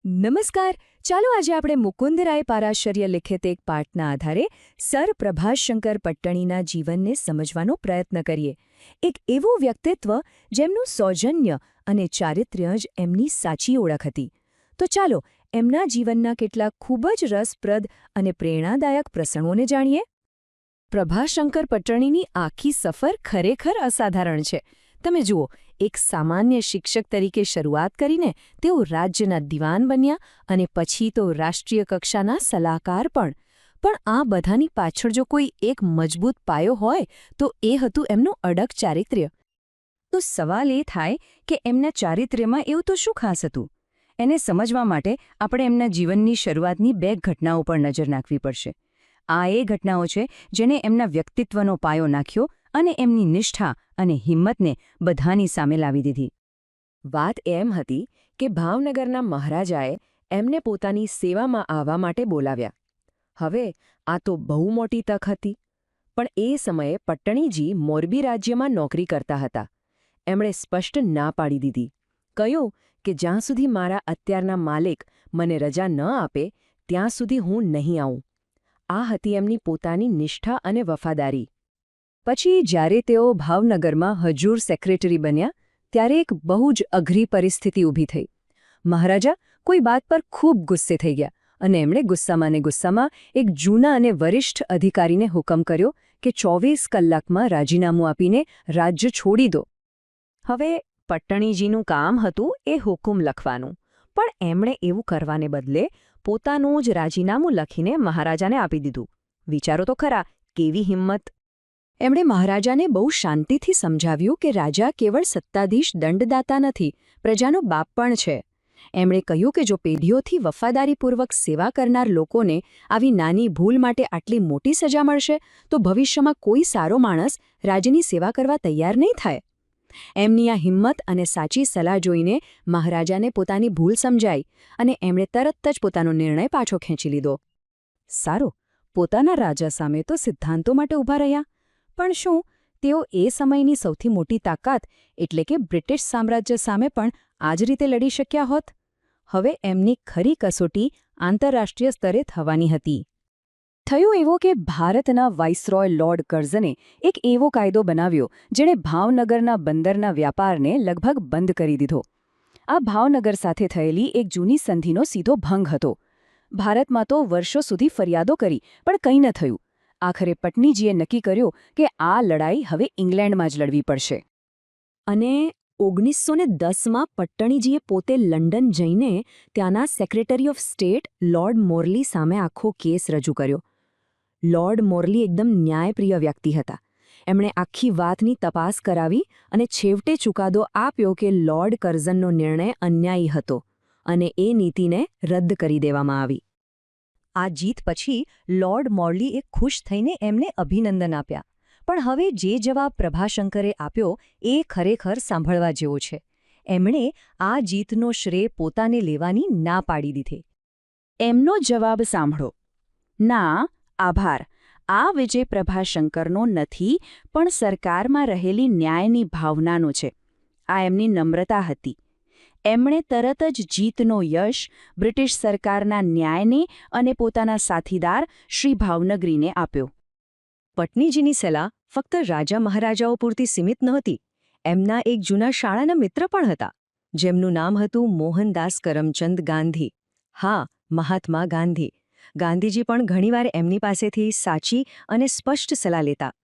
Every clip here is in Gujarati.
નમસ્કાર. ચાલો આજે આપણે મુકુંદરાય પારાશર્ય લિખિત એક પાઠના આધારે સર પ્રભાશંકર પટ્ટણીના જીવનને સમજવાનો પ્રયત્ન કરીએ. એક એવું વ્યક્તિત્વ જેમનું સૌજન્ય અને ચારિત્ર્ય જ એમની સાચી ઓળખ હતી. તો ચાલો એમના જીવનના કેટલાક ખૂબ જ રસપ્રદ અને પ્રેરણાદાયક પ્રસંગોને જાણીએ. પ્રભાશંકર પટ્ટણીની આખી સફર ખરેખર અસાધારણ છે. તમે જુઓ, એક સામાન્ય શિક્ષક તરીકે શરૂઆત કરીને તેઓ રાજ્યના દિવાન બન્યા અને પછી તો રાષ્ટ્રીય કક્ષાના સલાહકાર પણ આ બધાની પાછળ જો કોઈ એક મજબૂત પાયો હોય તો એ હતું એમનું અડગ ચારિત્ર્ય. તો સવાલ એ થાય કે એમના ચારિત્ર્યમાં એવું તો શું ખાસ હતું? એને સમજવા માટે આપણે એમના જીવનની શરૂઆતની બે ઘટનાઓ પર નજર નાખવી પડશે. આ એ ઘટનાઓ છે જેણે એમના વ્યક્તિત્વનો પાયો નાખ્યો અને એમની નિષ્ઠા અને હિંમતને બધાની સામે લાવી દીધી. વાત એમ હતી કે ભાવનગરના મહારાજાએ એમને પોતાની સેવામાં આવવા માટે બોલાવ્યા. હવે આ તો બહુ મોટી તક હતી, પણ એ સમયે પટ્ટણીજી મોરબી રાજ્યમાં નોકરી કરતા હતા. એમણે સ્પષ્ટ ના પાડી દીધી. કહ્યું કે જ્યાં સુધી મારા અત્યારના માલિક મને રજા ન આપે ત્યાં સુધી હું નહીં આવું. આ હતી એમની પોતાની નિષ્ઠા અને વફાદારી. પછી જ્યારે તેઓ ભાવનગરમાં હજૂર સેક્રેટરી બન્યા ત્યારે એક બહુ જ અઘરી પરિસ્થિતિ ઊભી થઈ. મહારાજા કોઈ વાત પર ખૂબ ગુસ્સે થઈ ગયા અને એમણે ગુસ્સામાં એક જૂના અને વરિષ્ઠ અધિકારીને હુકમ કર્યો કે 24 કલાકમાં રાજીનામું આપીને રાજ્ય છોડી દો. હવે પટ્ટણીજીનું કામ હતું એ હુકમ લખવાનું, પણ એમણે એવું કરવાને બદલે પોતાનું જ રાજીનામું લખીને મહારાજાને આપી દીધું. વિચારો તો ખરા, કેવી હિંમત! એમણે મહારાજાને બહુ શાંતિથી સમજાવ્યું કે રાજા કેવળ સત્તાધીશ દંડદાતા નથી, પ્રજાનો બાપ પણ છે. એમણે કહ્યું કે જો પેઢીઓથી વફાદારીપૂર્વક સેવા કરનાર લોકોને આવી નાની ભૂલ માટે આટલી મોટી સજા મળશે તો ભવિષ્યમાં કોઈ સારો માણસ રાજ્યની સેવા કરવા તૈયાર નહીં થાય. એમની આ હિંમત અને સાચી સલાહ જોઈને મહારાજાને પોતાની ભૂલ સમજાઈ અને એમણે તરત જ પોતાનો નિર્ણય પાછો ખેંચી લીધો. સારું, પોતાના રાજા સામે તો સિદ્ધાંતો માટે ઊભા રહ્યા, પણ શું તેઓ એ સમયની સૌથી મોટી તાકાત એટલે કે બ્રિટિશ સામ્રાજ્ય સામે પણ આ જ રીતે લડી શક્યા હોત? હવે એમની ખરી કસોટી આંતરરાષ્ટ્રીય સ્તરે થવાની હતી. થયું એવું કે ભારતના વાઇસરોય લોર્ડ કર્ઝને એક એવો કાયદો બનાવ્યો જેણે ભાવનગરના બંદરના વ્યાપારને લગભગ બંધ કરી દીધો. આ ભાવનગર સાથે થયેલી એક જૂની સંધિનો સીધો ભંગ હતો. ભારતમાં તો વર્ષો સુધી ફરિયાદો કરી પણ કંઈ ન થયું. આખરે પટ્ટણીજીએ નક્કી કર્યું કે આ લડાઈ હવે ઇંગ્લેન્ડમાં જ લડવી પડશે. અને 1910માં પટ્ટણીજીએ પોતે લંડન જઈને ત્યાંના સેક્રેટરી ઓફ સ્ટેટ લોર્ડ મોરલી સામે આખો કેસ રજૂ કર્યો. લોર્ડ મોરલી એકદમ ન્યાયપ્રિય વ્યક્તિ હતા. એમણે આખી વાતની તપાસ કરાવી અને છેવટે ચુકાદો આપ્યો કે લોર્ડ કર્ઝનનો નિર્ણય અન્યાયી હતો અને એ નીતિને રદ કરી દેવામાં આવી. આ જીત પછી લોર્ડ મોરલીએ ખુશ થઈને એમને અભિનંદન આપ્યા. પણ હવે જે જવાબ પ્રભાશંકરે આપ્યો એ ખરેખર સાંભળવા જેવો છે. એમણે આ જીતનો શ્રેય પોતાને લેવાની ના પાડી દીધી. એમનો જવાબ સાંભળો. ના, આભાર. આ વિજય પ્રભાશંકરનો નથી, પણ સરકારમાં રહેલી ન્યાયની ભાવનાનો છે. આ એમની નમ્રતા હતી. એમણે તરત જ જીતનો યશ બ્રિટિશ સરકારના ન્યાયને અને પોતાના સાથીદાર શ્રી ભાવનગરીને આપ્યો. પટ્ટણીજીની સલાહ ફક્ત રાજા મહારાજાઓ પૂરતી સીમિત નહોતી. એમના એક જૂના શાળાના મિત્ર પણ હતા, જેમનું નામ હતું મોહનદાસ કરમચંદ ગાંધી. હા, મહાત્મા ગાંધી. ગાંધીજી પણ ઘણીવાર એમની પાસેથી સાચી અને સ્પષ્ટ સલાહ લેતા.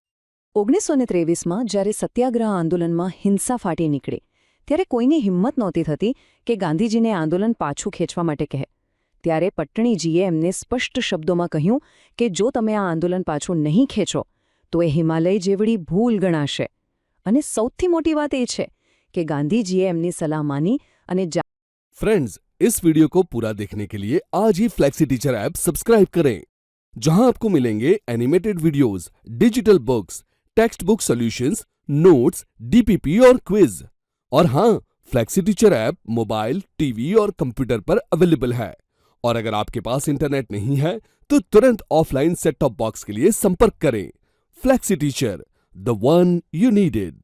1923માં જ્યારે સત્યાગ્રહ આંદોલનમાં હિંસા ફાટી નીકળી ત્યારે કોઈની હિંમત નહોતી થતી કે ગાંધીજીને આંદોલન પાછું ખેંચવા માટે કહે. ત્યારે પટ્ટણીજીએ એમને સ્પષ્ટ શબ્દોમાં કહ્યું કે જો તમે આ આંદોલન પાછું નહીં ખેંચો તો એ હિમાલય જેવડી ભૂલ ગણાશે. અને સૌથી મોટી વાત એ છે કે ગાંધીજીએ એમની સલાહ માની અને फ्रेंड्स, इस वीडियो को पूरा देखने के लिए आज ही फ्लेक्सी टीचर ऐप सब्सक्राइब करें, जहां आपको मिलेंगे animated videos, digital books, text book solutions, notes, DPP और क्विज. और हाँ, flexi teacher app mobile, TV और कंप्यूटर पर अवेलेबल है. और अगर आपके पास इंटरनेट नहीं है तो तुरंत ऑफलाइन सेट टॉप बॉक्स के लिए संपर्क करें. Flexi teacher, the one you needed.